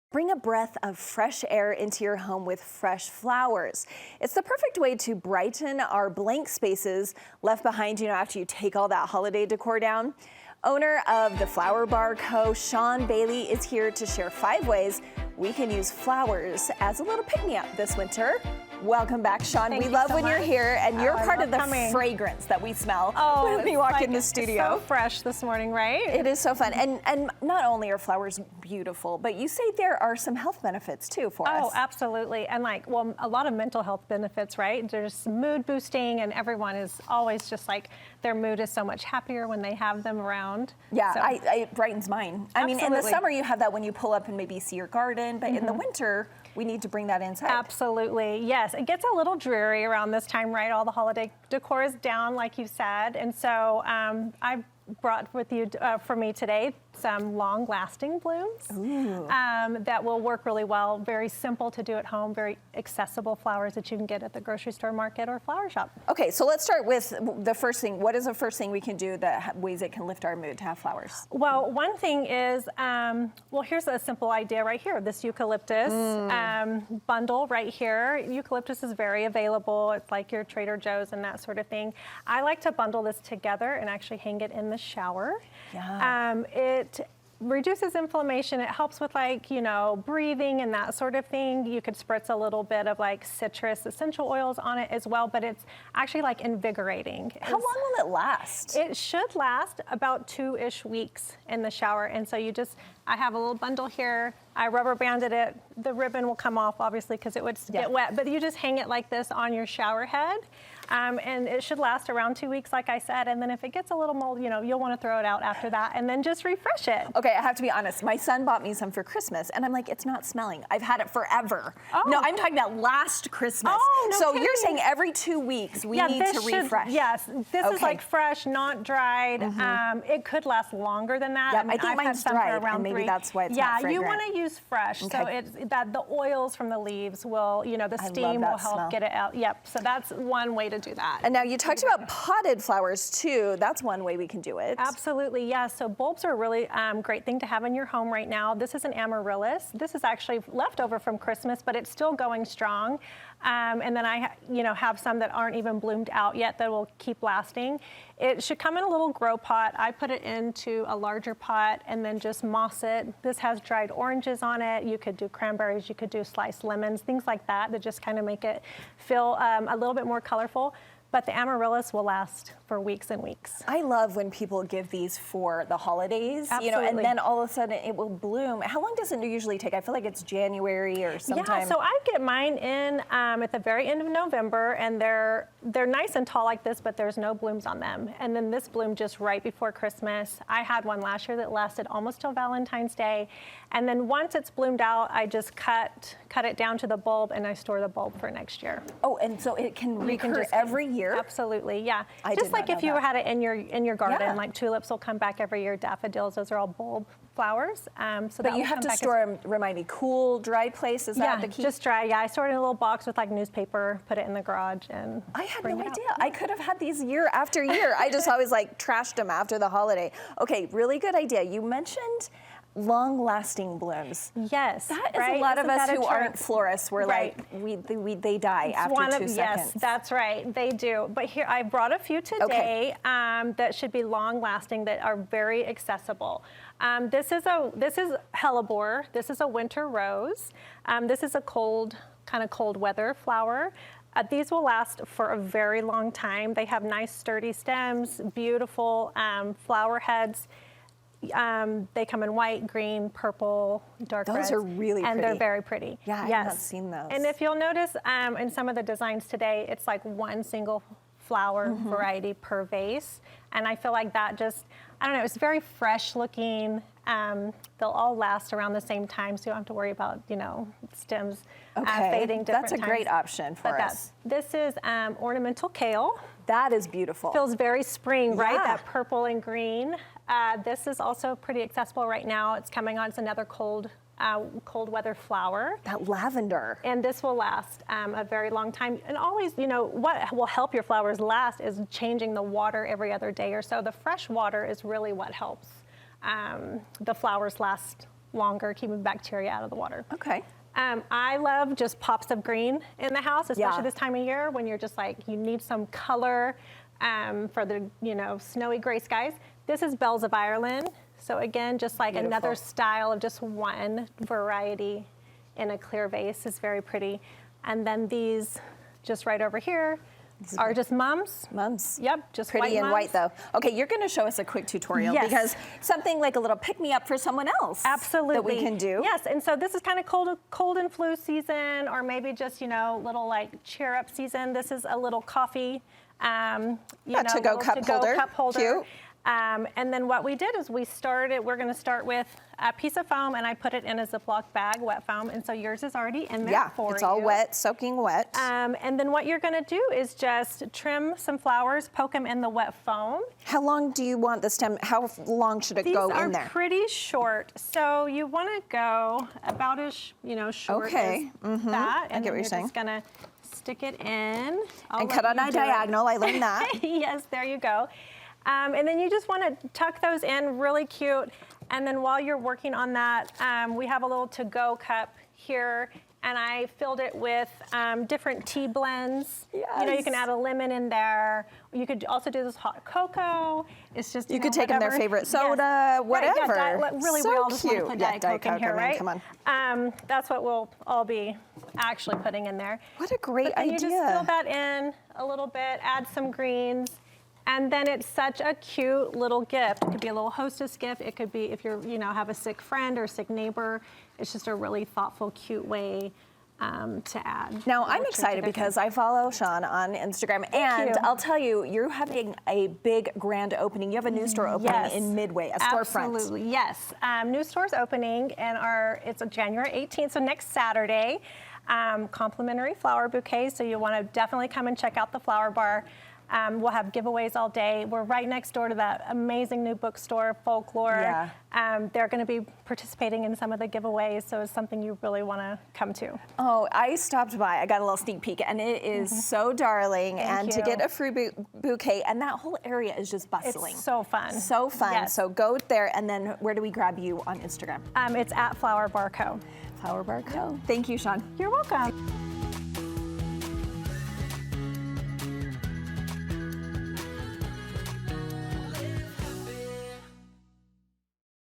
Bring a breath of fresh air into your home with fresh flowers. It's the perfect way to brighten our blank spaces left behind, after you take all that holiday decor down. Owner of the Flower Bar Co., Shawn Bailey, is here to share 5 ways we can use flowers as a little pick-me-up this winter. Welcome back, Shawn. We love when you're here, and you're part of the fragrance that we smell when we walk in the studio. So fresh this morning, right? It is so fun. And not only are flowers beautiful, but you say there are some health benefits too for us. Oh, absolutely. And a lot of mental health benefits, right? There's mood boosting, and everyone is always just their mood is so much happier when they have them around. Yeah, so. It brightens mine. I mean, in the summer you have that when you pull up and maybe see your garden, but in the winter, we need to bring that inside. Absolutely, yes. It gets a little dreary around this time, right? All the holiday decor is down, like you said. And so I brought with you for me today some long-lasting blooms that will work really well. Very simple to do at home, very accessible flowers that you can get at the grocery store, market, or flower shop. Okay, so let's start with the first thing. What is the first thing we can do ways it can lift our mood to have flowers? Well, one thing is, here's a simple idea right here. This eucalyptus bundle right here. Eucalyptus is very available. It's like your Trader Joe's and that sort of thing. I like to bundle this together and actually hang it in the shower. Yeah. It reduces inflammation. It helps with breathing and that sort of thing. You could spritz a little bit of citrus essential oils on it as well, but it's actually invigorating. How long will it last? It should last about 2-ish weeks in the shower. And so I have a little bundle here. I rubber banded it. The ribbon will come off obviously because it would get wet, but you just hang it like this on your shower head. And it should last around 2 weeks, like I said. And then if it gets a little mold, you'll want to throw it out after that and then just refresh it. Okay, I have to be honest. My son bought me some for Christmas, and I'm like, it's not smelling. I've had it forever. Oh. No, I'm talking about last Christmas. Oh, no So kidding. You're saying every 2 weeks we need to refresh. Yes, this is fresh, not dried. It could last longer than that. Yeah, I think I've mine's dried, and maybe that's why it's not fragrant. Yeah, you want to use fresh. Okay. So it's that the oils from the leaves will, the steam will help get it out. Yep, so that's one way to do that. And now you talked about potted flowers too. That's one way we can do it. Absolutely, yeah. So bulbs are a really great thing to have in your home right now. This is an amaryllis. This is actually leftover from Christmas, but it's still going strong. And then I have some that aren't even bloomed out yet that will keep lasting. It should come in a little grow pot. I put it into a larger pot and then just moss it. This has dried oranges on it. You could do cranberries, you could do sliced lemons, things like that just kind of make it feel a little bit more colorful. But the amaryllis will last for weeks and weeks. I love when people give these for the holidays, and then all of a sudden it will bloom. How long does it usually take? I feel like it's January or sometime. Yeah, so I get mine in at the very end of November, and they're nice and tall like this, but there's no blooms on them. And then this bloomed just right before Christmas. I had one last year that lasted almost till Valentine's Day. And then once it's bloomed out, I just cut it down to the bulb, and I store the bulb for next year. Oh, and so it can recur every year? Absolutely, yeah. Just like if you had it in your garden, like tulips will come back every year, daffodils, those are all bulb flowers. But you have to store them, remind me, cool, dry place, is that the key? Just dry, yeah. I store it in a little box with newspaper, put it in the garage, and I had no idea. I could have had these year after year. I just always trashed them after the holiday. Okay, really good idea. You mentioned long-lasting blooms. Yes, that is a lot of us who aren't florists. We're they die after 2 seconds. Yes, that's right, they do. But here, I brought a few today that should be long-lasting, that are very accessible. This is hellebore. This is a winter rose. This is a kind of cold weather flower. These will last for a very long time. They have nice sturdy stems, beautiful flower heads. They come in white, green, purple, dark red. Those are really pretty. And they're very pretty. Yeah, I haven't seen those. And if you'll notice in some of the designs today, it's one single flower variety per vase. And I feel like that I don't know, it's very fresh looking. They'll all last around the same time, so you don't have to worry about, stems fading different That's a times. great option for us. This is ornamental kale. That is beautiful. Feels very spring, right? That purple and green. This is also pretty accessible right now. It's coming on. It's another cold weather flower. That lavender. And this will last a very long time. And always, what will help your flowers last is changing the water every other day or so. The fresh water is really what helps the flowers last longer, keeping bacteria out of the water. Okay. I love just pops of green in the house, especially Yeah. this time of year when you're just like, you need some color for the, snowy gray skies. This is Bells of Ireland. So again, just like Beautiful. another style of just one variety in a clear vase is very pretty. And then these just right over here are just mums. Mums. Yep, just Pretty white and mums. white though. Okay, you're going to show us a quick tutorial Yes. because something like a little pick-me-up for someone else. Absolutely. That we can do. Yes, and so this is kind of cold and flu season, or maybe just, little like cheer up season. This is a little coffee, to-go little cup holder. cup holder. Cute. And then what we did is we're going to start with a piece of foam, and I put it in a Ziploc bag, wet foam, and so yours is already in there Yeah, for you. it's all wet, soaking wet. And then what you're going to do is just trim some flowers, poke them in the wet foam. How long do you want the stem? How long should it go in there? These are pretty short, so you want to go about as short Okay. as that, I and get what then you're saying. just gonna stick it in. And cut on a diagonal. I learned that. Yes, there you go. And then you just want to tuck those in really cute. And then while you're working on that, we have a little to-go cup here, and I filled it with different tea blends. You Yes. can add a lemon in there. You could also do this hot cocoa. It's just You could take them their whatever. favorite Yes. soda, Right, yeah, whatever. really, So we all just want to cute. put Yeah, Diet Diet Coke in Coke, here, I mean, right? come on. That's what we'll all be actually putting in there. What a great But then idea. you just fill that in a little bit, add some greens, and then it's such a cute little gift. It could be a little hostess gift. It could be if you're, have a sick friend or sick neighbor. It's just a really thoughtful, cute way to add. Now, I'm little treat to excited their because I follow Shawn on Instagram, and you. I'll tell you, you're having a big grand opening. You have a new store opening Yes. in Midway, a storefront. Absolutely, yes. New store's opening, and it's January 18th, so next Saturday. Complimentary flower bouquets, so you want to definitely come and check out the flower bar. We'll have giveaways all day. We're right next door to that amazing new bookstore, Folklore. Yeah. They're going to be participating in some of the giveaways, so it's something you really want to come to. Oh, I stopped by. I got a little sneak peek, and it is so darling. Thank To you. get a free bouquet, and that whole area is just bustling. It's so fun. So fun. Yes. So go there, and then where do we grab you on Instagram? It's at Flower Bar Co. Flower Bar Co. Thank you, Shawn. You're welcome.